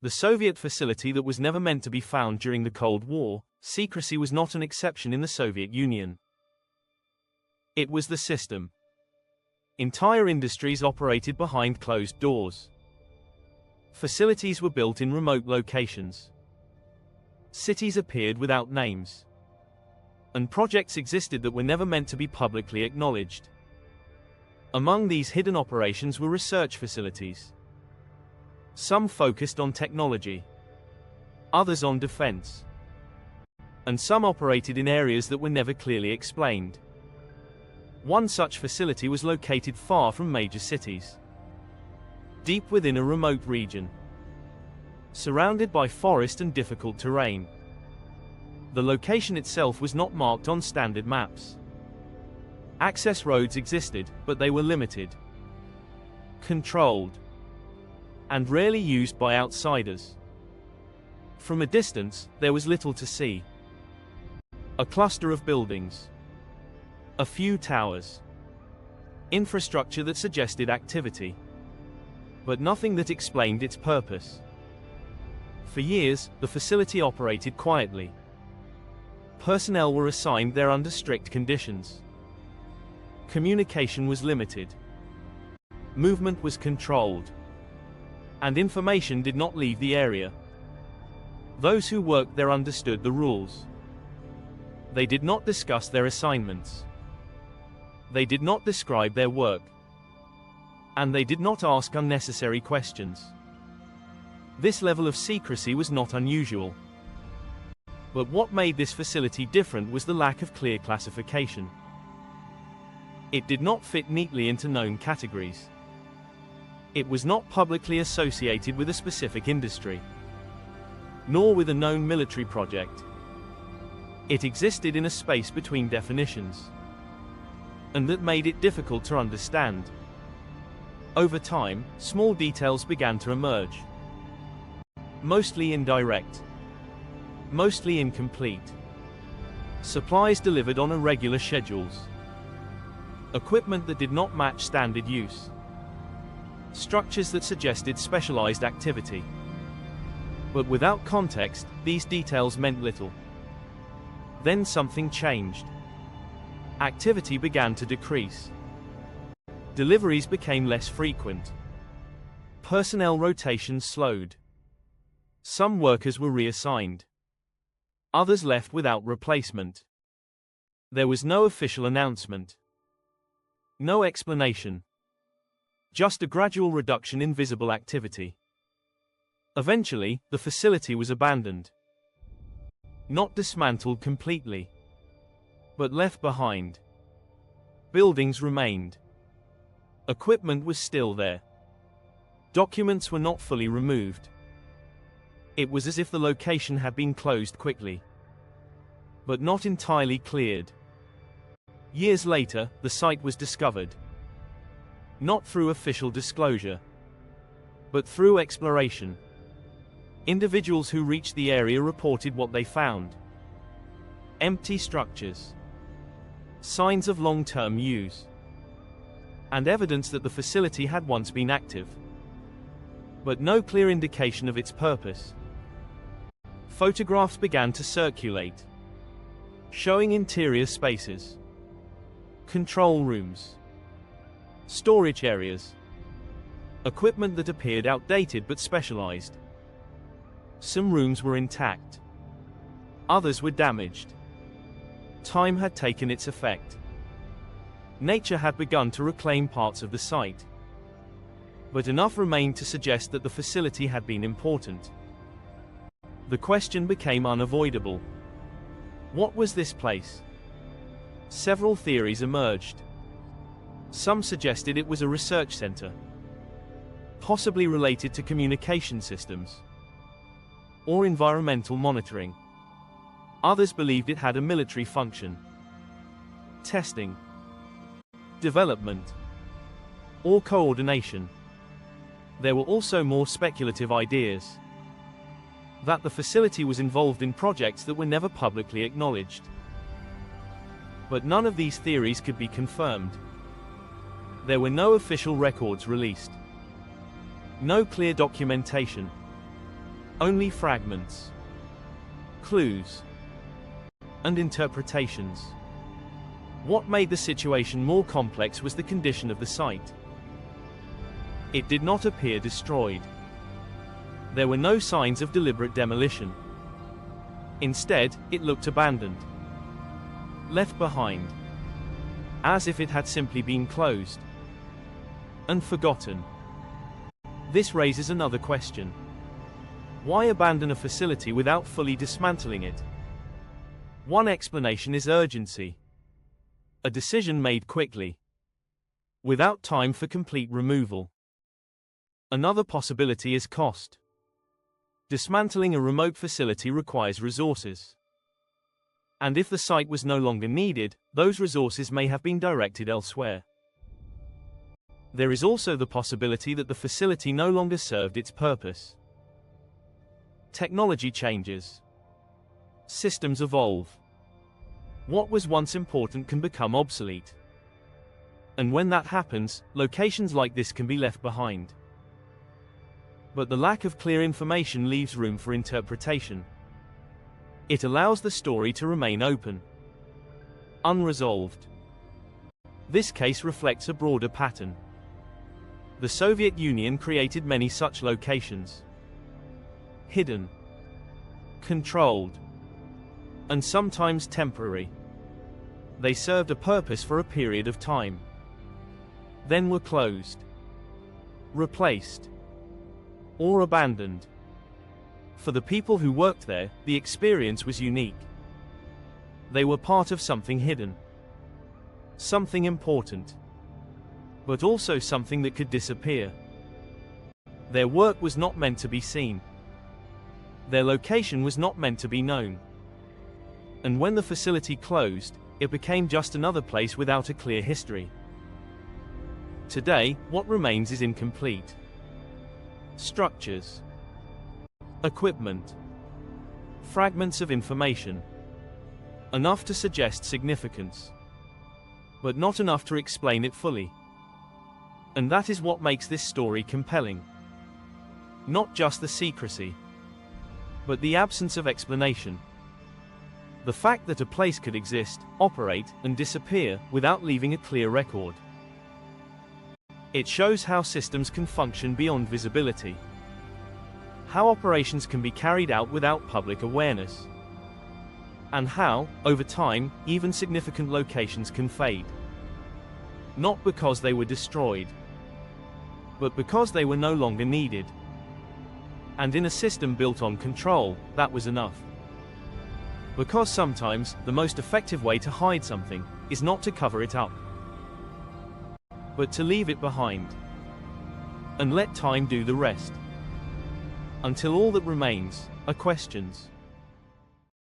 The Soviet facility that was never meant to be found during the Cold War, secrecy was not an exception in the Soviet Union. It was the system. Entire industries operated behind closed doors. Facilities were built in remote locations. Cities appeared without names. And projects existed that were never meant to be publicly acknowledged. Among these hidden operations were research facilities. Some focused on technology, others on defense, and some operated in areas that were never clearly explained. One such facility was located far from major cities, deep within a remote region, surrounded by forest and difficult terrain. The location itself was not marked on standard maps. Access roads existed, but they were limited, controlled, and rarely used by outsiders. From a distance, there was little to see. A cluster of buildings, a few towers, infrastructure that suggested activity, but nothing that explained its purpose. For years, the facility operated quietly. Personnel were assigned there under strict conditions. Communication was limited. Movement was controlled. And information did not leave the area. Those who worked there understood the rules. They did not discuss their assignments. They did not describe their work. And they did not ask unnecessary questions. This level of secrecy was not unusual. But what made this facility different was the lack of clear classification. It did not fit neatly into known categories. It was not publicly associated with a specific industry, nor with a known military project. It existed in a space between definitions, and that made it difficult to understand. Over time, small details began to emerge. Mostly indirect, mostly incomplete. Supplies delivered on irregular schedules. Equipment that did not match standard use. Structures that suggested specialized activity. But without context, these details meant little. Then something changed. Activity began to decrease. Deliveries became less frequent. Personnel rotations slowed. Some workers were reassigned. Others left without replacement. There was no official announcement. No explanation. Just a gradual reduction in visible activity. Eventually, the facility was abandoned. Not dismantled completely, but left behind. Buildings remained. Equipment was still there. Documents were not fully removed. It was as if the location had been closed quickly, but not entirely cleared. Years later, the site was discovered. Not through official disclosure, but through exploration. Individuals who reached the area reported what they found. Empty structures, signs of long-term use, and evidence that the facility had once been active, but no clear indication of its purpose. Photographs began to circulate, showing interior spaces, control rooms, storage areas, equipment that appeared outdated but specialized. Some rooms were intact. Others were damaged. Time had taken its effect. Nature had begun to reclaim parts of the site. But enough remained to suggest that the facility had been important. The question became unavoidable. What was this place? Several theories emerged. Some suggested it was a research center, possibly related to communication systems or environmental monitoring. Others believed it had a military function, testing, development, or coordination. There were also more speculative ideas, that the facility was involved in projects that were never publicly acknowledged. But none of these theories could be confirmed. There were no official records released, no clear documentation, Only fragments, clues, and interpretations. What made the situation more complex was the condition of the site. It did not appear destroyed. There were no signs of deliberate demolition. Instead, it looked abandoned, left behind, as if it had simply been closed and forgotten. This raises another question. Why abandon a facility without fully dismantling it? One explanation is urgency. A decision made quickly, without time for complete removal. Another possibility is cost. Dismantling a remote facility requires resources. And if the site was no longer needed, those resources may have been directed elsewhere. There is also the possibility that the facility no longer served its purpose. Technology changes. Systems evolve. What was once important can become obsolete. And when that happens, locations like this can be left behind. But the lack of clear information leaves room for interpretation. It allows the story to remain open, unresolved. This case reflects a broader pattern. The Soviet Union created many such locations. Hidden, controlled, and sometimes temporary. They served a purpose for a period of time, then were closed, replaced, or abandoned. For the people who worked there, the experience was unique. They were part of something hidden, something important, but also something that could disappear. Their work was not meant to be seen. Their location was not meant to be known. And when the facility closed, it became just another place without a clear history. Today, what remains is incomplete. Structures, equipment, fragments of information. Enough to suggest significance, but not enough to explain it fully. And that is what makes this story compelling. Not just the secrecy, but the absence of explanation. The fact that a place could exist, operate, and disappear without leaving a clear record. It shows how systems can function beyond visibility. How operations can be carried out without public awareness. And how, over time, even significant locations can fade. Not because they were destroyed, but because they were no longer needed. And in a system built on control, that was enough. Because sometimes, the most effective way to hide something is not to cover it up, but to leave it behind and let time do the rest. Until all that remains are questions.